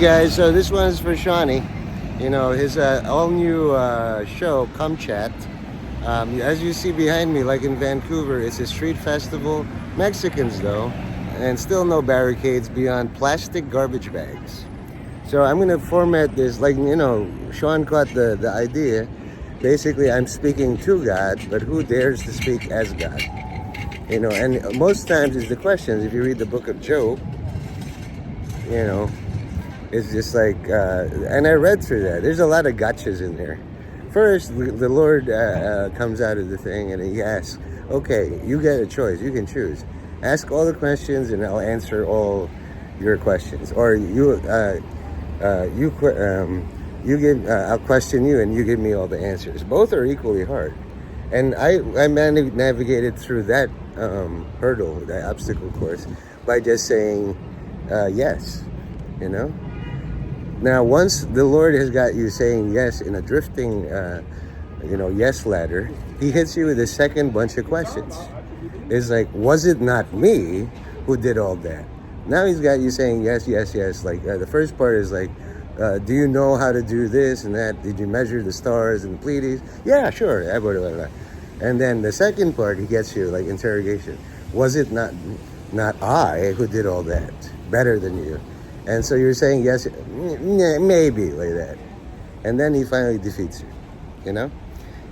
Guys, so this one's for Shawnee. You know, his all-new show, Come Chat. As you see behind me, like in Vancouver, it's a street festival. Mexicans, though, and still no barricades beyond plastic garbage bags. So I'm going to format this, like, Sean caught the idea. Basically, I'm speaking to God, but who dares to speak as God? And most times it's the questions. If you read the book of Job, it's just like, and I read through that. There's a lot of gotchas in there. First, the Lord comes out of the thing and he asks, okay, you get a choice. You can choose. Ask all the questions and I'll answer all your questions. Or I'll question you and you give me all the answers. Both are equally hard. And I navigated through that hurdle, that obstacle course, by just saying yes, Now, once the Lord has got you saying yes in a drifting, yes ladder, he hits you with a second bunch of questions. It's like, was it not me who did all that? Now he's got you saying yes, yes, yes. Like the first part is like, do you know how to do this and that? Did you measure the stars and the Pleiades? Yeah, sure. Blah, blah, blah. And then the second part, he gets you like interrogation. Was it not I who did all that better than you? And so you're saying yes, maybe like that. And then he finally defeats you,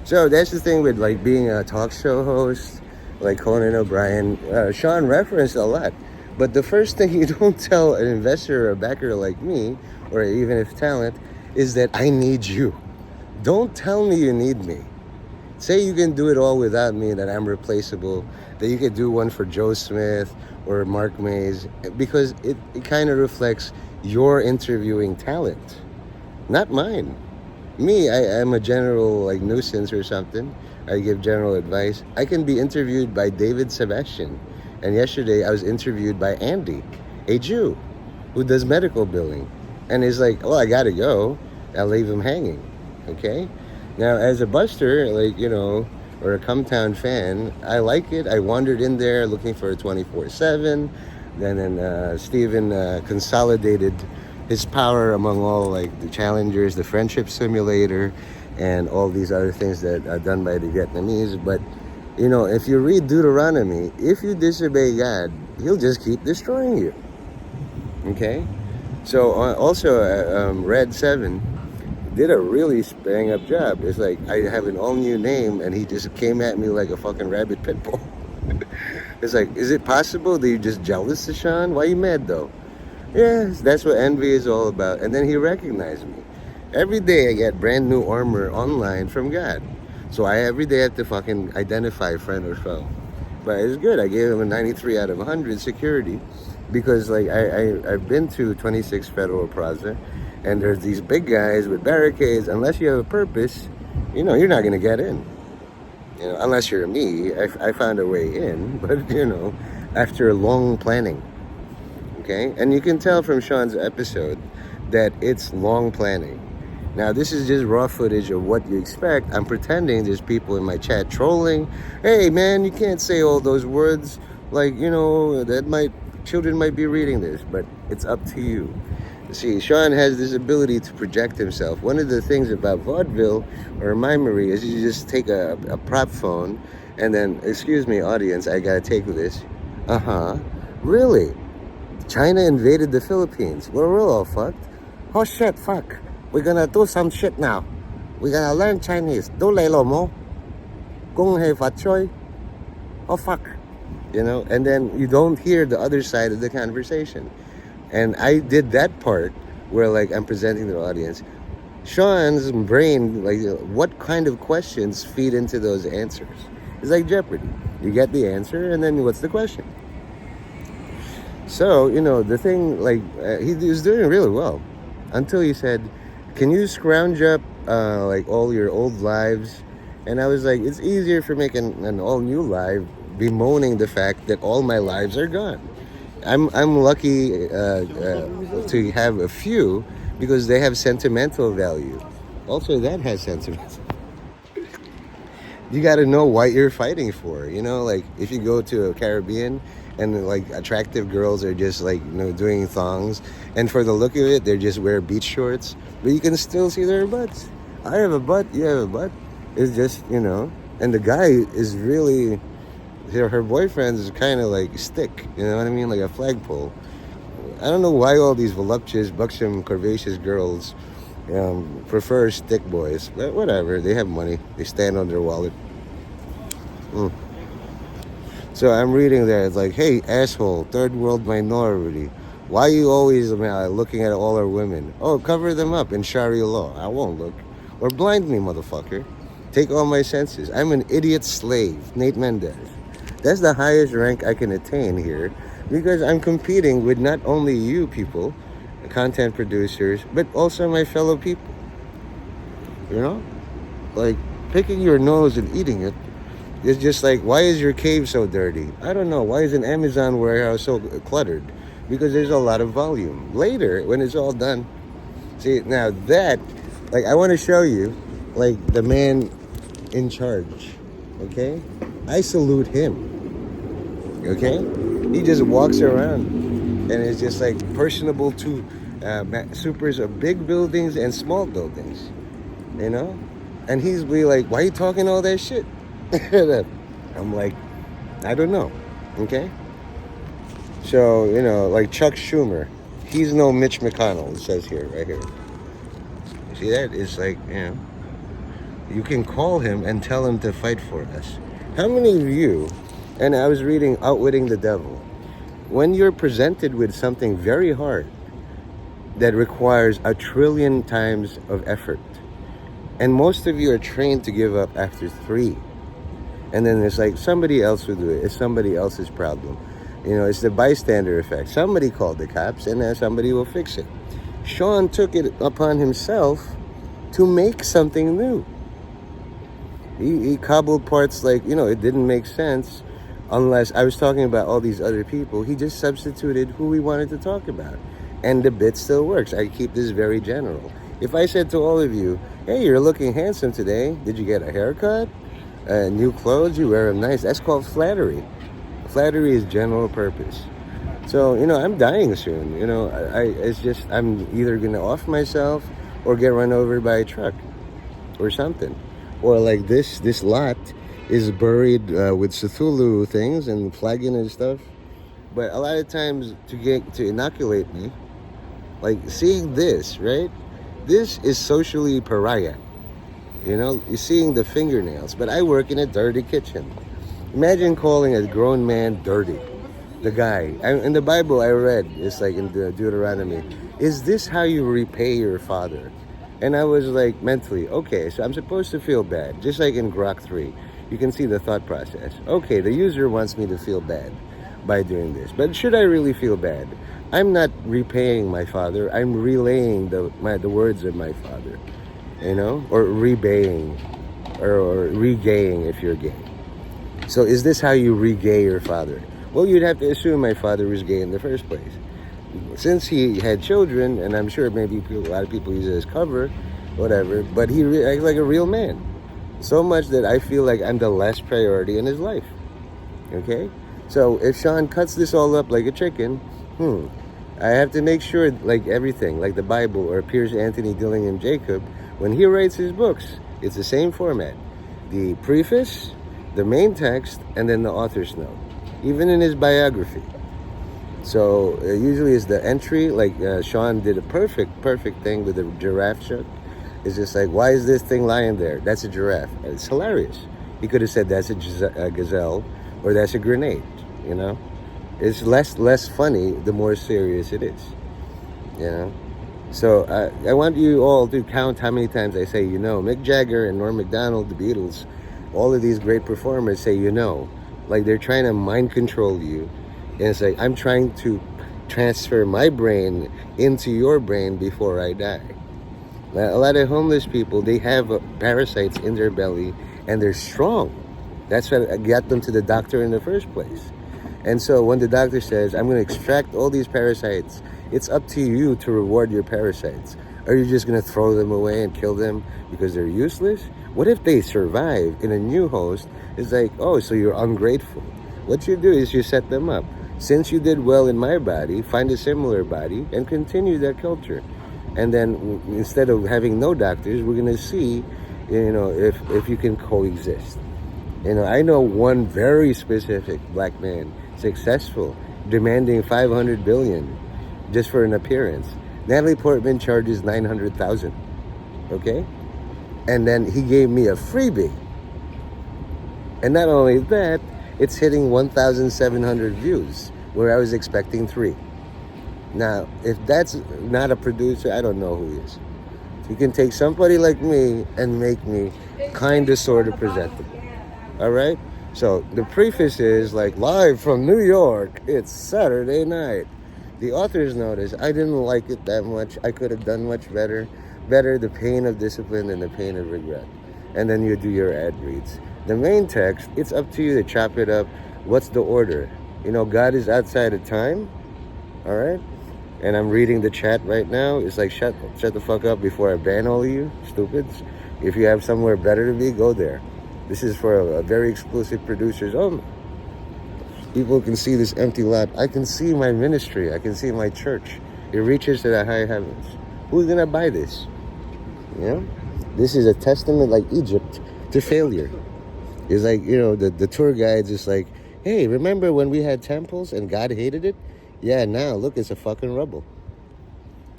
So that's the thing with like being a talk show host, like Conan O'Brien. Sean referenced a lot. But the first thing you don't tell an investor or a backer like me, or even if talent, is that I need you. Don't tell me you need me. Say you can do it all without me, that I'm replaceable, that you could do one for Joe Smith or Mark Mays, because it kind of reflects your interviewing talent, not mine. Me, I'm a general like nuisance or something. I give general advice. I can be interviewed by David Sebastian. And yesterday I was interviewed by Andy, a Jew who does medical billing. And he's like, well, I gotta go. I'll leave him hanging. Okay? Now, as a buster, or a Cumtown fan, I like it. I wandered in there looking for a 24/7. Then Steven consolidated his power among all like the challengers, the friendship simulator, and all these other things that are done by the Vietnamese. But, if you read Deuteronomy, if you disobey God, he'll just keep destroying you. Okay? So also, Red 7 did a really bang up job. It's like I have an all new name and he just came at me like a fucking rabid pit bull. It's like, is it possible that you're just jealous of Sean? Why are you mad though? Yes, that's what envy is all about. And then he recognized me. Every day I get brand new armor online from God. So I every day have to fucking identify friend or foe. But it's good. I gave him a 93 out of 100 security because like I've been to 26 Federal Plaza. And there's these big guys with barricades. Unless you have a purpose, you're not going to get in. Unless you're me. I found a way in. But, after long planning. Okay? And you can tell from Sean's episode that it's long planning. Now, this is just raw footage of what you expect. I'm pretending there's people in my chat trolling. Hey, man, you can't say all those words. Like, children might be reading this. But it's up to you. See, Sean has this ability to project himself. One of the things about vaudeville or mimery is you just take a prop phone and then, excuse me, audience, I gotta take this. Really? China invaded the Philippines. Well, we're all fucked. Oh shit, fuck. We're gonna do some shit now. We're gonna learn Chinese. Do lei lo mo. Gong hei fat choi. Oh fuck. And then you don't hear the other side of the conversation. And I did that part where like I'm presenting to the audience. Sean's brain, like what kind of questions feed into those answers? It's like Jeopardy. You get the answer and then what's the question? So, the thing, like he was doing really well until he said, can you scrounge up like all your old lives? And I was like, it's easier for making an all new live bemoaning the fact that all my lives are gone. I'm lucky to have a few because they have sentimental value. Also, that has sentimental. You got to know what you're fighting for. Like if you go to a Caribbean and like attractive girls are just like doing thongs, and for the look of it, they just wear beach shorts, but you can still see their butts. I have a butt, you have a butt. It's just and the guy is really her boyfriend is kind of like stick, you know what I mean, like a flagpole. I don't know why all these voluptuous, buxom, curvaceous girls prefer stick boys, but whatever. They have money. They stand on their wallet. So I'm reading there. It's like, hey, asshole, third world minority. Why are you always looking at all our women? Oh, cover them up in Sharia law. I won't look. Or blind me, motherfucker. Take all my senses. I'm an idiot slave. Nate Mendez. That's the highest rank I can attain here because I'm competing with not only you people, content producers, but also my fellow people. Like picking your nose and eating it is just like, why is your cave so dirty? I don't know. Why is an Amazon warehouse so cluttered? Because there's a lot of volume. Later, when it's all done, see, now that, like, I want to show you, like, the man in charge, okay? I salute him, okay? He just walks around and is just, like, personable to supers of big buildings and small buildings, And he's be like, why are you talking all that shit? I'm like, I don't know, okay? So, like Chuck Schumer, he's no Mitch McConnell, it says here, right here. See that? It's like, you can call him and tell him to fight for us. How many of you, and I was reading Outwitting the Devil, when you're presented with something very hard that requires 1 trillion times of effort, and most of you are trained to give up after 3, and then it's like somebody else will do it. It's somebody else's problem. It's the bystander effect. Somebody called the cops and then somebody will fix it. Sean took it upon himself to make something new. He cobbled parts like, it didn't make sense unless I was talking about all these other people. He just substituted who we wanted to talk about. And the bit still works. I keep this very general. If I said to all of you, hey, you're looking handsome today. Did you get a haircut? New clothes? You wear them nice. That's called flattery. Flattery is general purpose. So, I'm dying soon. It's just, I'm either going to off myself or get run over by a truck or something. Or like this lot is buried with Cthulhu things and flagging and stuff. But a lot of times to inoculate me, like seeing this, right? This is socially pariah. You're seeing the fingernails. But I work in a dirty kitchen. Imagine calling a grown man dirty. The guy. In the Bible I read, it's like in Deuteronomy, is this how you repay your father? And I was like mentally, okay, so I'm supposed to feel bad. Just like in Grok 3. You can see the thought process. Okay, the user wants me to feel bad by doing this. But should I really feel bad? I'm not repaying my father. I'm relaying the words of my father. Or rebaying. Or regaying if you're gay. So is this how you regay your father? Well, you'd have to assume my father was gay in the first place. Since he had children, and I'm sure maybe a lot of people use it as cover, whatever, but he acts like a real man. So much that I feel like I'm the last priority in his life. Okay? So if Sean cuts this all up like a chicken, I have to make sure, like everything, like the Bible or Piers Anthony Dillingham Jacob, when he writes his books, it's the same format. The preface, the main text, and then the author's note. Even in his biography. So usually it's the entry, like Sean did a perfect thing with the giraffe shot. It's just like, why is this thing lying there? That's a giraffe. It's hilarious. He could have said that's a gazelle or that's a grenade, It's less funny the more serious it is, So I want you all to count how many times I say, Mick Jagger and Norm Macdonald, the Beatles, all of these great performers say, like they're trying to mind control you. And it's like, I'm trying to transfer my brain into your brain before I die. Now, a lot of homeless people, they have parasites in their belly and they're strong. That's what got them to the doctor in the first place. And so when the doctor says, I'm going to extract all these parasites, it's up to you to reward your parasites. Are you just going to throw them away and kill them because they're useless? What if they survive in a new host? It's like, oh, so you're ungrateful. What you do is you set them up. Since you did well in my body, find a similar body and continue that culture. And then instead of having no doctors, we're going to see, if you can coexist. I know one very specific black man, successful, demanding $500 billion just for an appearance. Natalie Portman charges $900,000. Okay? And then he gave me a freebie. And not only that, it's hitting 1,700 views, where I was expecting 3. Now, if that's not a producer, I don't know who is. You can take somebody like me and make me kind of sort of presentable. All right? So the preface is like, live from New York, it's Saturday night. The author's notice, I didn't like it that much. I could have done much better. Better the pain of discipline than the pain of regret. And then you do your ad reads. The main text, it's up to you to chop it up. What's the order? God is outside of time. All right? And I'm reading the chat right now. It's like, shut the fuck up before I ban all of you, stupids. If you have somewhere better to be, go there. This is for a very exclusive producers only. People can see this empty lot. I can see my ministry. I can see my church. It reaches to the high heavens. Who's going to buy this? This is a testament like Egypt to failure. It's like, the tour guides is like, hey, remember when we had temples and God hated it? Yeah, now look, it's a fucking rubble.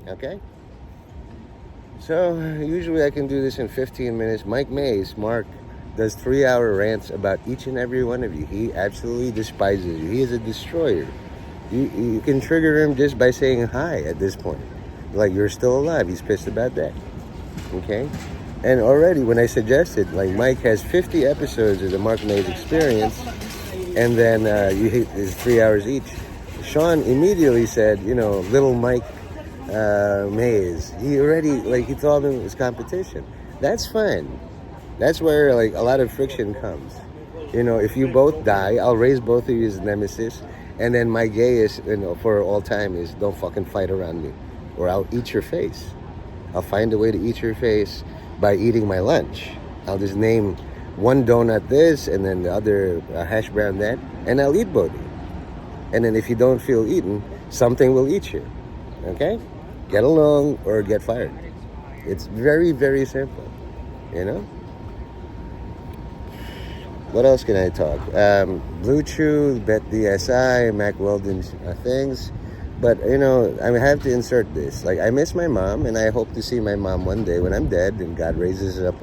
Okay? So, usually I can do this in 15 minutes. Mark does 3-hour rants about each and every one of you. He absolutely despises you. He is a destroyer. You can trigger him just by saying hi at this point. Like, you're still alive. He's pissed about that. Okay? And already when I suggested, like, Mike has 50 episodes of the Mark Mays Experience, and then it's 3 hours each. Sean immediately said, little Mike Mays. He thought him as competition. That's fine. That's where, a lot of friction comes. If you both die, I'll raise both of you as nemesis, and then my gayest, for all time is, don't fucking fight around me, or I'll eat your face. I'll find a way to eat your face by eating my lunch. I'll just name one donut this, and then the other hash brown that, and I'll eat both of you. And then if you don't feel eaten, something will eat you. Okay? Get along or get fired. It's very, very simple. What else can I talk? Blue Chew, Bet DSI, Mac Weldon things. But, I have to insert this. I miss my mom, and I hope to see my mom one day when I'm dead and God raises up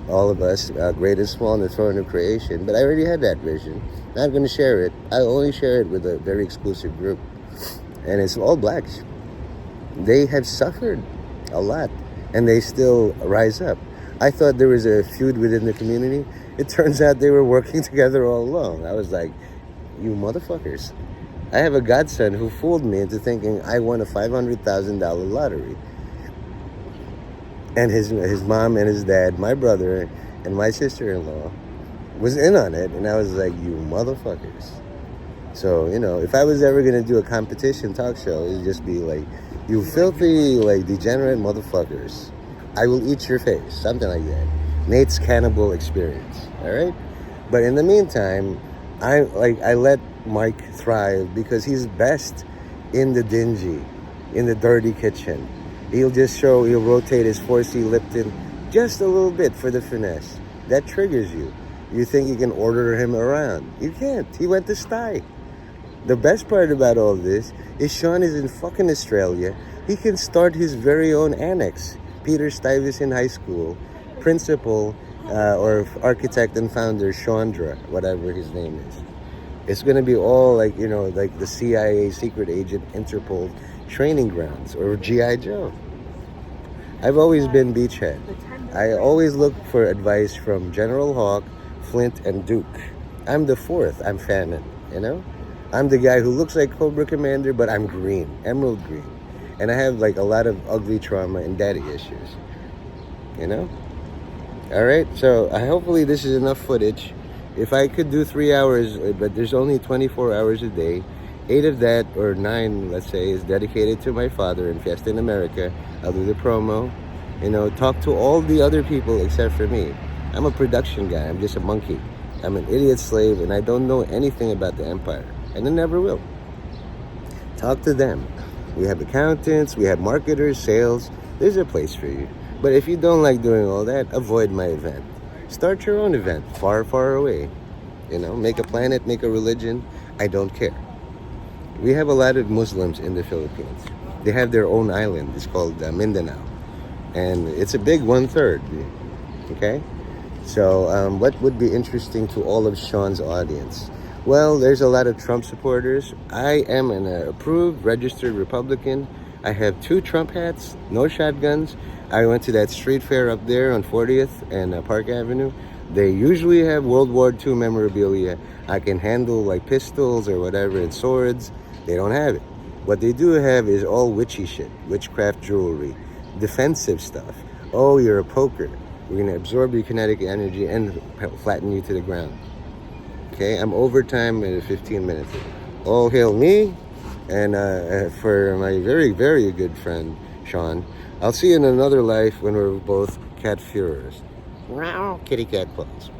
all of us, great and small, in the throne of creation. But I already had that vision. Not going to share it. I only share it with a very exclusive group. And it's all blacks. They have suffered a lot, and they still rise up. I thought there was a feud within the community. It turns out they were working together all along. I was like, you motherfuckers. I have a godson who fooled me into thinking I won a $500,000 lottery. And his mom and his dad, my brother, and my sister-in-law was in on it. And I was like, you motherfuckers. So, if I was ever going to do a competition talk show, it would just be like, you filthy, degenerate motherfuckers. I will eat your face. Something like that. Nate's cannibal experience. All right? But in the meantime, I let Mike thrive because he's best in the dingy, in the dirty kitchen. He'll rotate his 4C Lipton just a little bit for the finesse. That triggers you. You think you can order him around. You can't. He went to Stye. The best part about all this is Sean is in fucking Australia. He can start his very own annex. Peter Stuyvesant High School, principal or architect and founder Chandra, whatever his name is. It's going to be all like the CIA secret agent Interpol training grounds or G.I. Joe. I've always been beachhead. I always look for advice from General Hawk, Flint, and Duke. I'm the fourth. I'm Famine, I'm the guy who looks like Cobra Commander, but I'm green, emerald green. And I have a lot of ugly trauma and daddy issues, All right, so hopefully this is enough footage. If I could do 3 hours, but there's only 24 hours a day, 8 of that, or 9, let's say, is dedicated to my father and Fiesta in America. I'll do the promo, talk to all the other people except for me. I'm a production guy. I'm just a monkey. I'm an idiot slave, and I don't know anything about the empire, and I never will. Talk to them. We have accountants, we have marketers, sales. There's a place for you. But if you don't like doing all that, avoid my event. Start your own event, far, far away. Make a planet, make a religion. I don't care. We have a lot of Muslims in the Philippines. They have their own island. It's called Mindanao. And it's a big 1/3. Okay? So what would be interesting to all of Sean's audience? Well, there's a lot of Trump supporters. I am an approved, registered Republican. I have 2 Trump hats, no shotguns. I went to that street fair up there on 40th and Park Avenue. They usually have World War II memorabilia. I can handle like pistols or whatever and swords. They don't have it. What they do have is all witchy shit, witchcraft jewelry, defensive stuff. Oh, you're a poker. We're going to absorb your kinetic energy and flatten you to the ground. Okay, I'm over time in 15 minutes. All hail me, and for my very, very good friend, Sean. I'll see you in another life when we're both cat Führers. Kitty cat clothes.